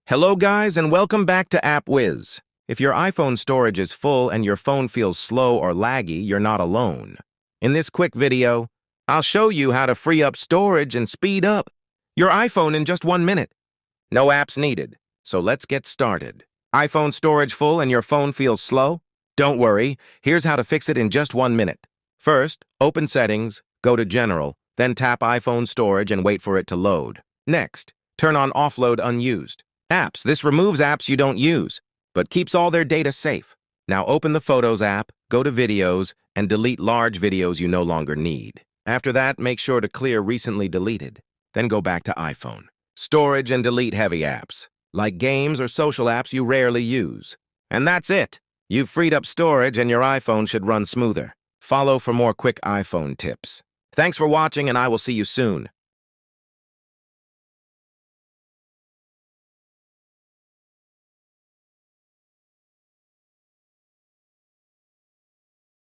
Hello guys and welcome back to App Wiz. If your iPhone storage is full and your phone feels slow or laggy, you're not alone. In this quick video, I'll show you how to free up storage and speed up your iPhone in just 1 minute. No apps needed, so let's get started. iPhone storage full and your phone feels slow? Don't worry, here's how to fix it in just 1 minute. First, open Settings, go to General, then tap iPhone Storage and wait for it to load. Next, turn on Offload Unused. Apps. This removes apps you don't use, but keeps all their data safe. Now open the Photos app, go to Videos, and delete large videos you no longer need. After that, make sure to clear recently deleted. Then go back to iPhone. Storage and delete heavy apps, like games or social apps you rarely use. And that's it. You've freed up storage and your iPhone should run smoother. Follow for more quick iPhone tips. Thanks for watching and I will see you soon.